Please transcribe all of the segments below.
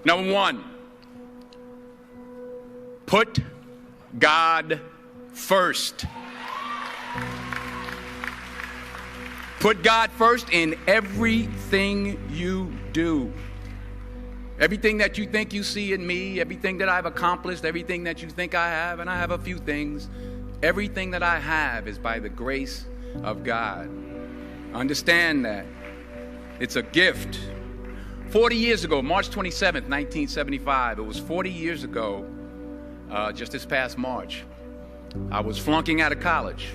Number one, put God first. Put God first in everything you do. Everything that you think you see in me, everything that I've accomplished, everything that you think I have, and I have a few things, everything that I have is by the grace of God. Understand that. It's a gift. 40 years ago, March 27th, 1975, it was 40 years ago, just this past March, I was flunking out of college.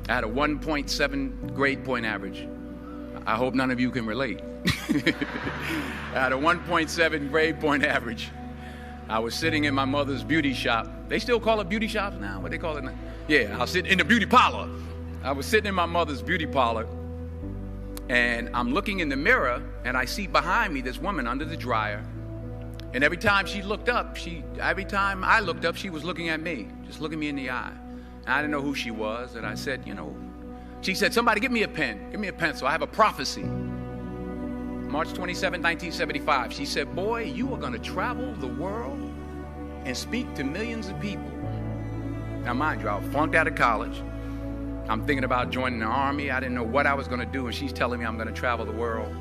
I had a 1.7 grade point average. I hope none of you can relate. I had a 1.7 grade point average. I was sitting in my mother's beauty shop. They still call it beauty shops now? What they call it now? Yeah, I was sitting in the beauty parlor. I was sitting in my mother's beauty parlor, and I'm looking in the mirror, and I see behind me this woman under the dryer. And every time she looked up, every time I looked up, she was looking at me, just looking me in the eye. And I didn't know who she was, and I said, she said, somebody give me a pen, give me a pencil. I have a prophecy. March 27, 1975, she said, boy, you are going to travel the world and speak to millions of people. Now, mind you, I flunked out of college. I'm thinking about joining the army. I didn't know what I was going to do, and she's telling me I'm going to travel the world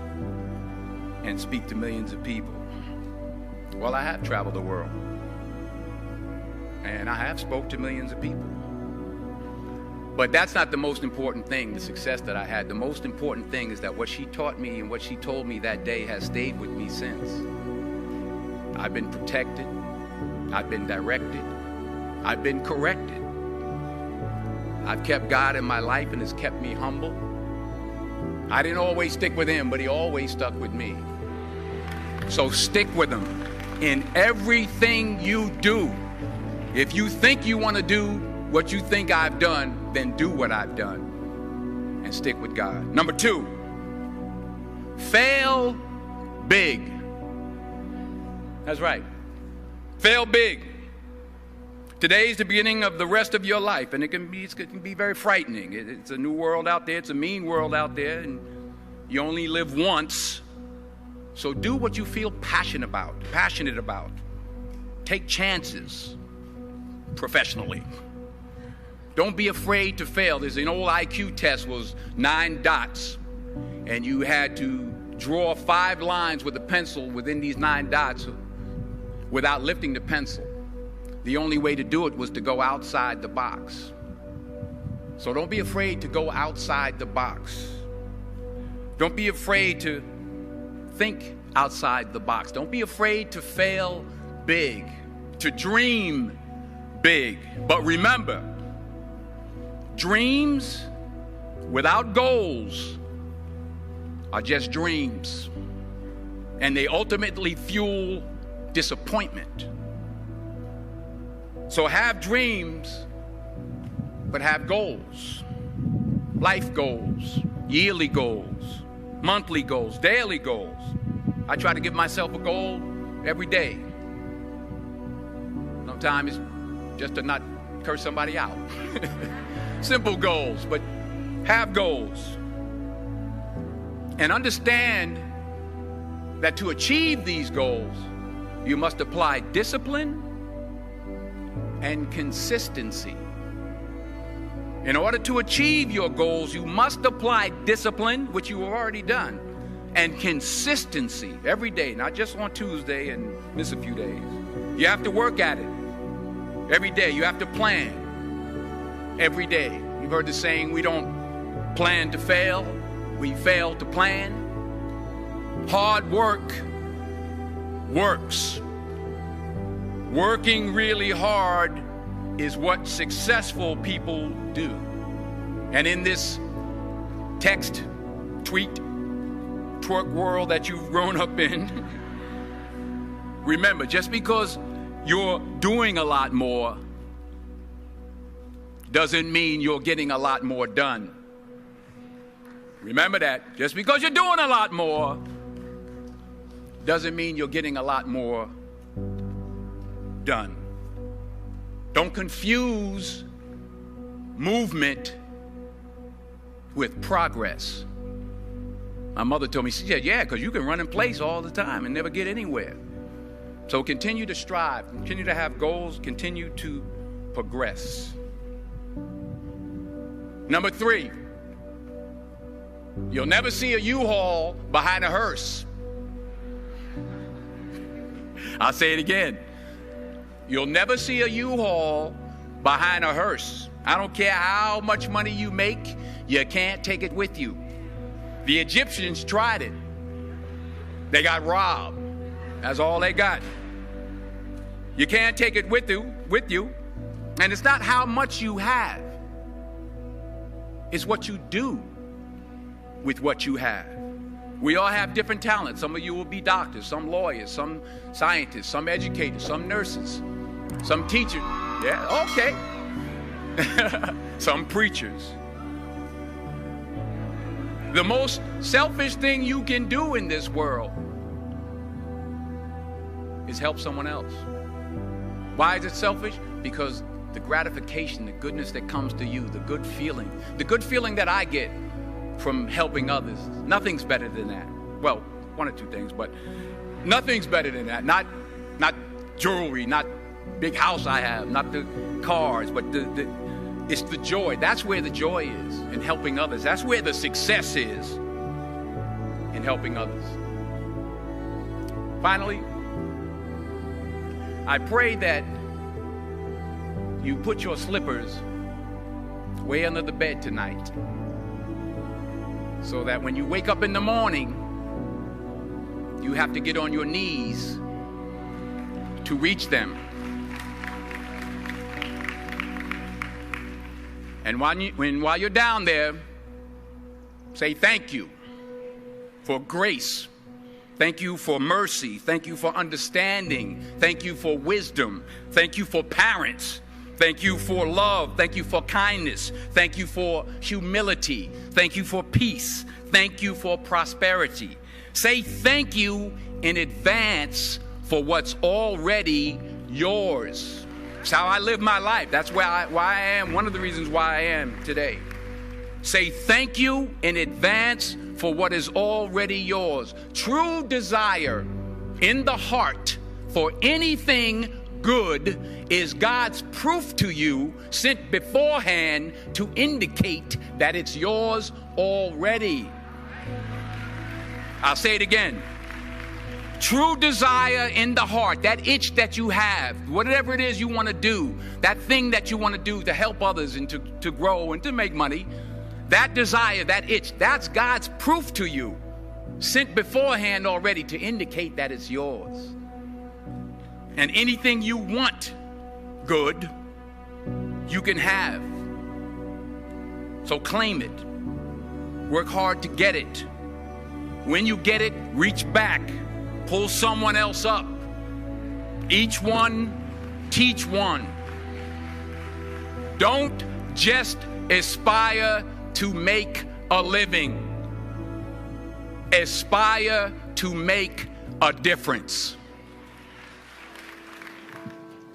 and speak to millions of people. Well, I have traveled the world, and I have spoke to millions of people. But that's not the most important thing, the success that I had. The most important thing is that what she taught me and what she told me that day has stayed with me since. I've been protected. I've been directed. I've been corrected. I've kept God in my life, and it's kept me humble. I didn't always stick with him, but he always stuck with me. So stick with him in everything you do. If you think you want to do what you think I've done, then do what I've done and stick with God. Number two, fail big. That's right. Fail big. Today's the beginning of the rest of your life, and it can be very frightening. It's a new world out there. It's a mean world out there, and you only live once. So do what you feel passionate about. Take chances professionally. Don't be afraid to fail. There's an old IQ test, was 9 dots, and you had to draw 5 lines with a pencil within these 9 dots without lifting the pencil. The only way to do it was to go outside the box. So don't be afraid to go outside the box. Don't be afraid to think outside the box. Don't be afraid to fail big, to dream big. But remember, dreams without goals are just dreams, and they ultimately fuel disappointment. So have dreams, but have goals. Life goals, yearly goals, monthly goals, daily goals. I try to give myself a goal every day. Sometimes it's just to not curse somebody out. Simple goals, but have goals. And understand that to achieve these goals, you must apply discipline and consistency. In order to achieve your goals, you must apply discipline, which you have already done, and consistency every day, not just on Tuesday and miss a few days. You have to work at it every day. You have to plan every day. You've heard the saying, we don't plan to fail, we fail to plan. Hard work works. Working really hard is what successful people do. And in this text, tweet, twerk world that you've grown up in, remember, just because you're doing a lot more doesn't mean you're getting a lot more done. Remember that. Just because you're doing a lot more doesn't mean you're getting a lot more done. Don't confuse movement with progress. My mother told me, she said, yeah, because you can run in place all the time and never get anywhere. So continue to strive, continue to have goals, continue to progress. Number 3, you'll never see a U-Haul behind a hearse. I'll say it again. You'll never see a U-Haul behind a hearse. I don't care how much money you make, you can't take it with you. The Egyptians tried it. They got robbed. That's all they got. You can't take it with you. And it's not how much you have. It's what you do with what you have. We all have different talents. Some of you will be doctors, some lawyers, some scientists, some educators, some nurses, some teachers. Yeah, okay. Some preachers. The most selfish thing you can do in this world is help someone else. Why is it selfish? Because the gratification, the goodness that comes to you, the good feeling that I get from helping others, nothing's better than that. Well, one or two things, but nothing's better than that. Not jewelry, not big house I have, not the cars, but it's the joy. That's where the joy is, in helping others. That's where the success is, in helping others. Finally, I pray that you put your slippers way under the bed tonight, so that when you wake up in the morning, you have to get on your knees to reach them. And while you're down there, say thank you for grace. Thank you for mercy. Thank you for understanding. Thank you for wisdom. Thank you for parents. Thank you for love. Thank you for kindness. Thank you for humility. Thank you for peace. Thank you for prosperity. Say thank you in advance for what's already yours. It's how I live my life. That's why I am, one of the reasons why I am today. Say thank you in advance for what is already yours. True desire in the heart for anything good is God's proof to you, sent beforehand to indicate that it's yours already. I'll say it again. True desire in the heart, that itch that you have, whatever it is you want to do, that thing that you want to do to help others and to grow and to make money, that desire, that itch, that's God's proof to you, sent beforehand already to indicate that it's yours. And anything you want good, you can have. So claim it. Work hard to get it. When you get it, reach back. Pull someone else up. Each one, teach one. Don't just aspire to make a living. Aspire to make a difference.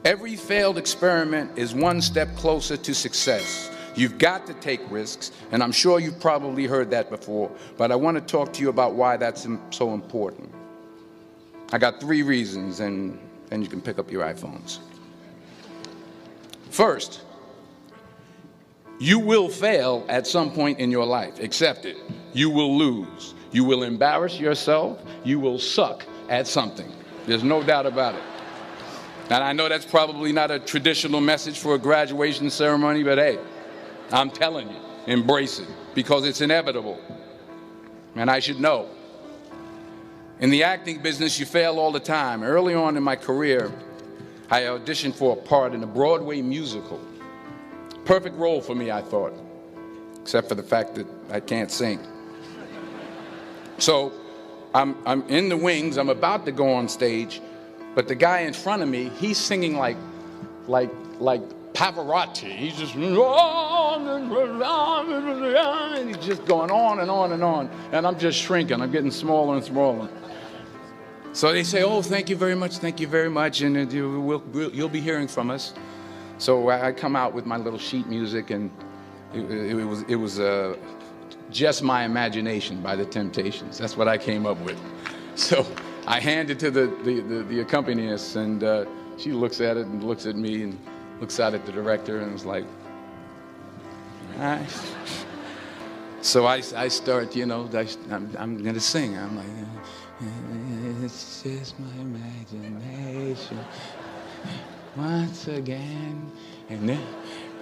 Every failed experiment is one step closer to success. You've got to take risks, and I'm sure you've probably heard that before, but I want to talk to you about why that's so important. I got 3 reasons, and you can pick up your iPhones. First, you will fail at some point in your life. Accept it. You will lose. You will embarrass yourself. You will suck at something. There's no doubt about it. And I know that's probably not a traditional message for a graduation ceremony, but hey, I'm telling you, embrace it, because it's inevitable. And I should know. In the acting business, you fail all the time. Early on in my career, I auditioned for a part in a Broadway musical. Perfect role for me, I thought, except for the fact that I can't sing. So I'm in the wings, I'm about to go on stage, but the guy in front of me, he's singing like Pavarotti. He's just, and he's just going on and on and on. And I'm just shrinking. I'm getting smaller and smaller. So they say, oh, thank you very much, and you'll be hearing from us. So I come out with my little sheet music, and it was Just My Imagination by the Temptations. That's what I came up with. So I hand it to the accompanist, and she looks at it and looks at me and looks out at the director and is like, all right. So I start, I'm going to sing. I'm like, it's just my imagination once again, and then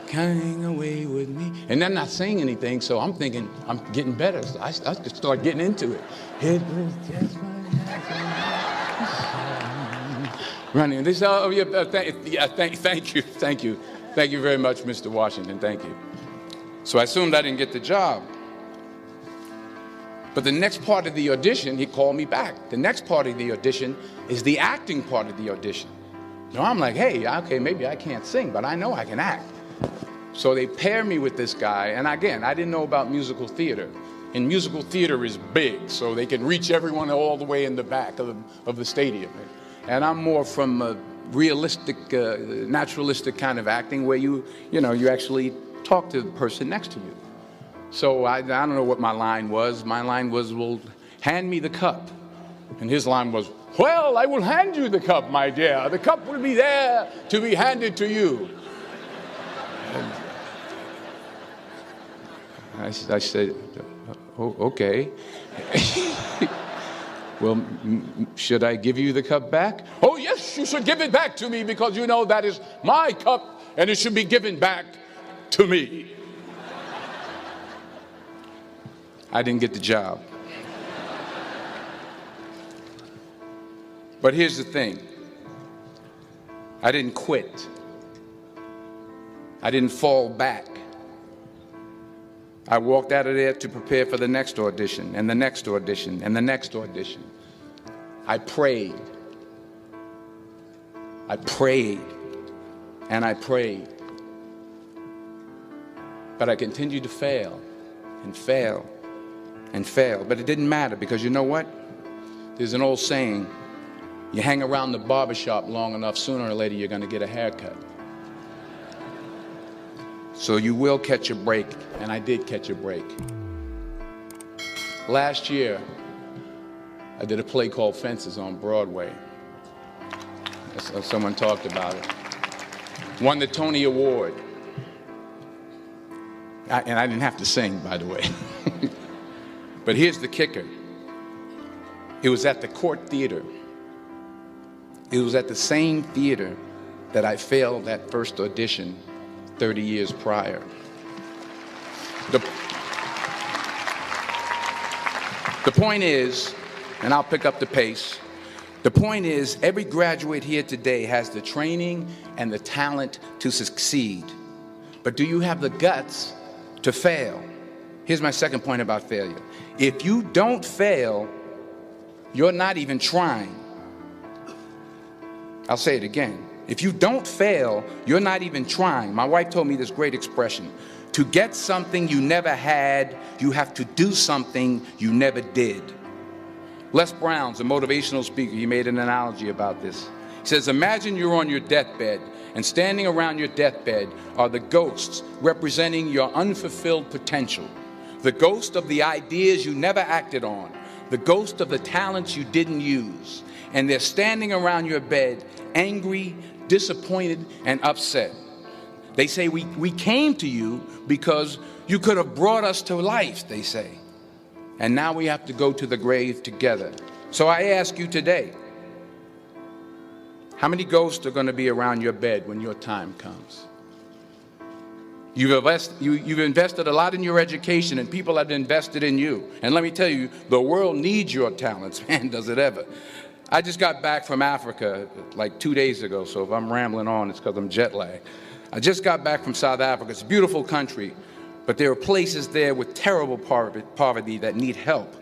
coming away with me. And I'm not saying anything, so I'm thinking I'm getting better. So I just start getting into it. It was just my imagination. Running. This, thank you. Thank you very much, Mr. Washington. Thank you. So I assumed I didn't get the job. But the next part of the audition, he called me back. The next part of the audition is the acting part of the audition. Now I'm like, hey, okay, maybe I can't sing, but I know I can act. So they pair me with this guy, and again, I didn't know about musical theater. And musical theater is big, so they can reach everyone all the way in the back of the stadium. And I'm more from a realistic, naturalistic kind of acting where you actually talk to the person next to you. So I don't know what my line was. My line was, well, hand me the cup. And his line was, well, I will hand you the cup, my dear. The cup will be there to be handed to you. And I said, oh, okay. Well, should I give you the cup back? Oh, yes, you should give it back to me because you know that is my cup and it should be given back to me. I didn't get the job. But here's the thing. I didn't quit. I didn't fall back. I walked out of there to prepare for the next audition, and the next audition, and the next audition. I prayed. I prayed, and I prayed. But I continued to fail, and fail, and fail. But it didn't matter, because you know what? There's an old saying, you hang around the barbershop long enough, sooner or later you're going to get a haircut. So you will catch a break, and I did catch a break. Last year, I did a play called Fences on Broadway. Someone talked about it. Won the Tony Award. And I didn't have to sing, by the way. But here's the kicker. It was at the Court Theater. It was at the same theater that I failed that first audition 30 years prior. The point is, and I'll pick up the pace, the point is every graduate here today has the training and the talent to succeed. But do you have the guts to fail? Here's my second point about failure. If you don't fail, you're not even trying. I'll say it again. If you don't fail, you're not even trying. My wife told me this great expression. To get something you never had, you have to do something you never did. Les Brown's a motivational speaker. He made an analogy about this. He says, imagine you're on your deathbed, and standing around your deathbed are the ghosts representing your unfulfilled potential. The ghost of the ideas you never acted on. The ghost of the talents you didn't use. And they're standing around your bed, angry, disappointed, and upset. They say, we came to you because you could have brought us to life, they say. And now we have to go to the grave together. So I ask you today, how many ghosts are going to be around your bed when your time comes? You've invested a lot in your education, and people have invested in you. And let me tell you, the world needs your talents. Man, does it ever. I just got back from Africa like 2 days ago, so if I'm rambling on, it's because I'm jet lagged. I just got back from South Africa. It's a beautiful country, but there are places there with terrible poverty that need help.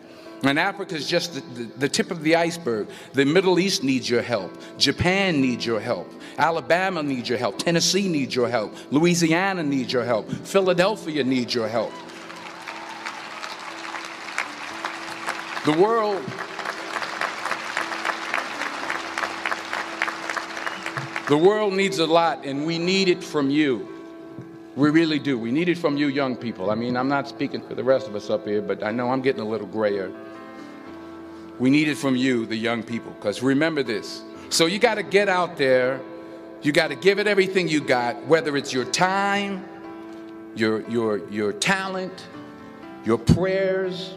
And Africa is just the tip of the iceberg. The Middle East needs your help. Japan needs your help. Alabama needs your help. Tennessee needs your help. Louisiana needs your help. Philadelphia needs your help. The world needs a lot, and we need it from you. We really do. We need it from you young people. I mean, I'm not speaking for the rest of us up here, but I know I'm getting a little grayer. We need it from you, the young people, because remember this. So you got to get out there. You got to give it everything you got, whether it's your time, your talent, your prayers,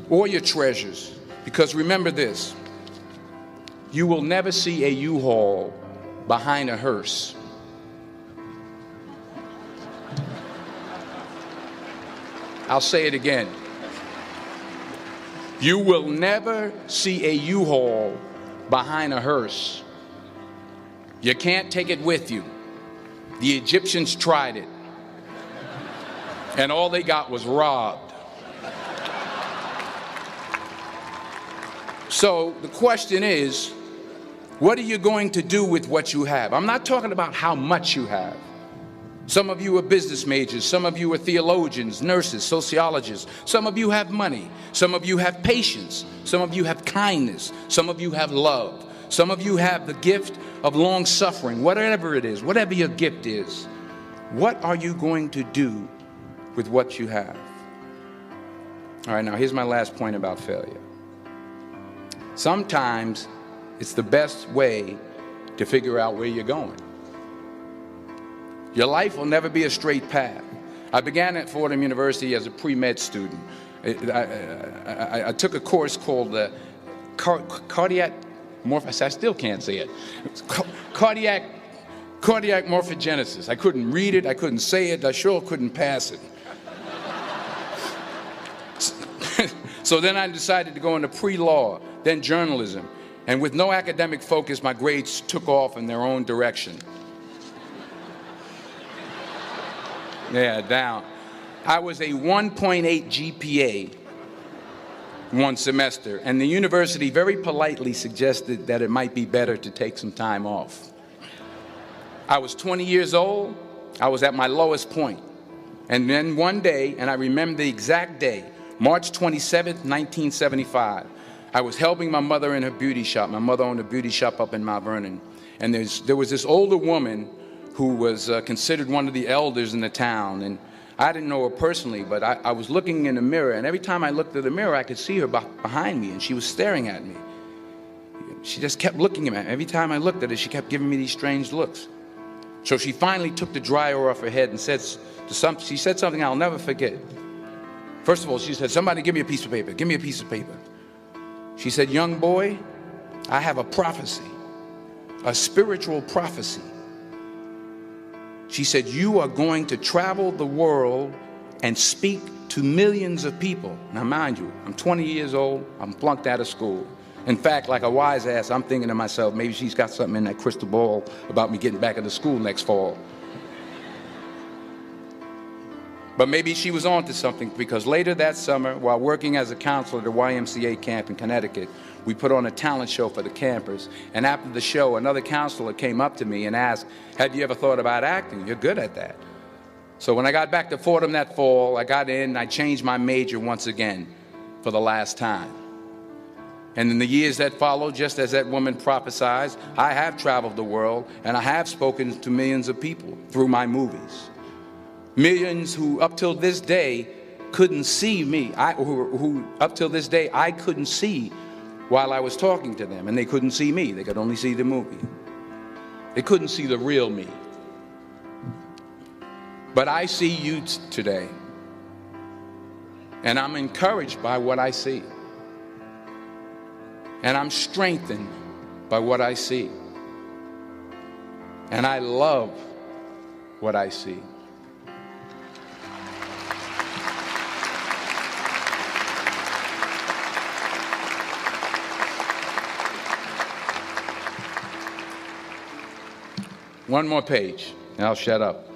or your treasures. Because remember this, you will never see a U-Haul behind a hearse. I'll say it again. You will never see a U-Haul behind a hearse. You can't take it with you. The Egyptians tried it, and all they got was robbed. So the question is, what are you going to do with what you have? I'm not talking about how much you have. Some of you are business majors, some of you are theologians, nurses, sociologists. Some of you have money, some of you have patience, some of you have kindness, some of you have love. Some of you have the gift of long suffering, whatever it is, whatever your gift is. What are you going to do with what you have? All right, now here's my last point about failure. Sometimes it's the best way to figure out where you're going. Your life will never be a straight path. I began at Fordham University as a pre-med student. I took a course called cardiac morphogenesis. I still can't say it. Cardiac morphogenesis. I couldn't read it. I couldn't say it. I sure couldn't pass it. So then I decided to go into pre-law, then journalism. And with no academic focus, my grades took off in their own direction. Yeah, down. I was a 1.8 GPA one semester, and the university very politely suggested that it might be better to take some time off. I was 20 years old. I was at my lowest point. And then one day, and I remember the exact day, March 27th, 1975, I was helping my mother in her beauty shop. My mother owned a beauty shop up in Mount Vernon. And there was this older woman who was considered one of the elders in the town. And I didn't know her personally, but I was looking in the mirror, and every time I looked at the mirror, I could see her behind me, and she was staring at me. She just kept looking at me. Every time I looked at her, she kept giving me these strange looks. So she finally took the dryer off her head and she said something I'll never forget. First of all, she said, "Somebody give me a piece of paper. Give me a piece of paper." She said, "Young boy, I have a prophecy, a spiritual prophecy." She said, "You are going to travel the world and speak to millions of people." Now, mind you, I'm 20 years old. I'm flunked out of school. In fact, like a wise ass, I'm thinking to myself, maybe she's got something in that crystal ball about me getting back into school next fall. But maybe she was on to something, because later that summer, while working as a counselor at the YMCA camp in Connecticut, we put on a talent show for the campers. And after the show, another counselor came up to me and asked, "Have you ever thought about acting? You're good at that." So when I got back to Fordham that fall, I got in and I changed my major once again for the last time. And in the years that followed, just as that woman prophesied, I have traveled the world and I have spoken to millions of people through my movies. Millions who up till this day couldn't see me, who up till this day I couldn't see while I was talking to them, and they couldn't see me. They could only see the movie. They couldn't see the real me. But I see you today, and I'm encouraged by what I see. And I'm strengthened by what I see. And I love what I see. One more page, and I'll shut up.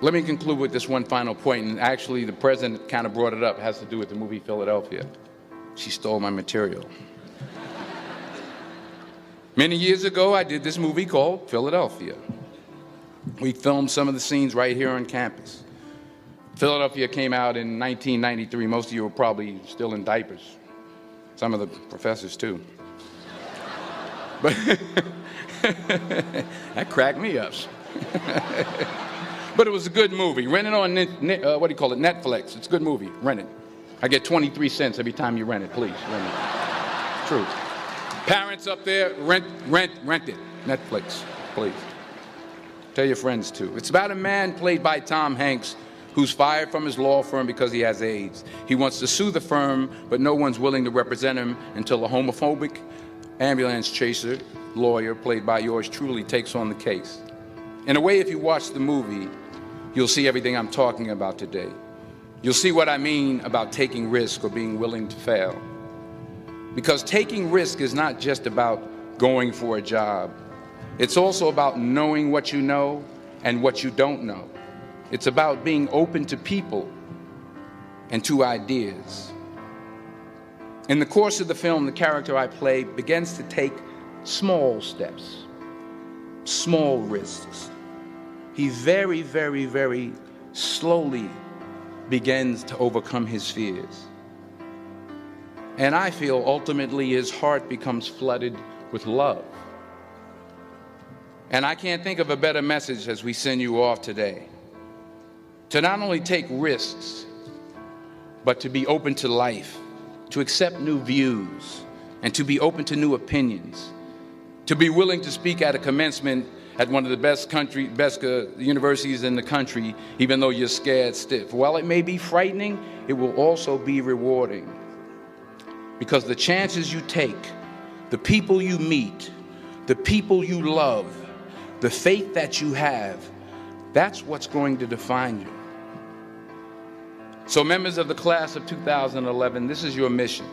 Let me conclude with this one final point, and actually the president kind of brought it up. It has to do with the movie Philadelphia. She stole my material. Many years ago, I did this movie called Philadelphia. We filmed some of the scenes right here on campus. Philadelphia came out in 1993. Most of you were probably still in diapers. Some of the professors, too. But that cracked me up. But it was a good movie. Rent it on Netflix. It's a good movie. Rent it. I get 23 cents every time you rent it, please. Rent it. True. Parents up there, rent it. Netflix, please. Tell your friends too. It's about a man played by Tom Hanks who's fired from his law firm because he has AIDS. He wants to sue the firm, but no one's willing to represent him until a homophobic ambulance chaser lawyer, played by yours truly, takes on the case. In a way, if you watch the movie, you'll see everything I'm talking about today. You'll see what I mean about taking risk or being willing to fail. Because taking risk is not just about going for a job. It's also about knowing what you know and what you don't know. It's about being open to people and to ideas. In the course of the film, the character I play begins to take small steps, small risks. He very, very, very slowly begins to overcome his fears. And I feel ultimately his heart becomes flooded with love. And I can't think of a better message as we send you off today. To not only take risks, but to be open to life, to accept new views, and to be open to new opinions, to be willing to speak at a commencement at one of the best universities in the country, even though you're scared stiff. While it may be frightening, it will also be rewarding. Because the chances you take, the people you meet, the people you love, the faith that you have, that's what's going to define you. So members of the class of 2011, this is your mission.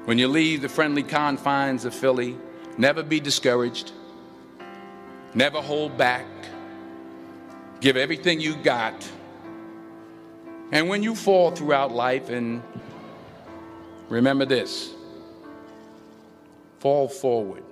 When you leave the friendly confines of Philly, never be discouraged, never hold back, give everything you got. And when you fall throughout life, and remember this, fall forward.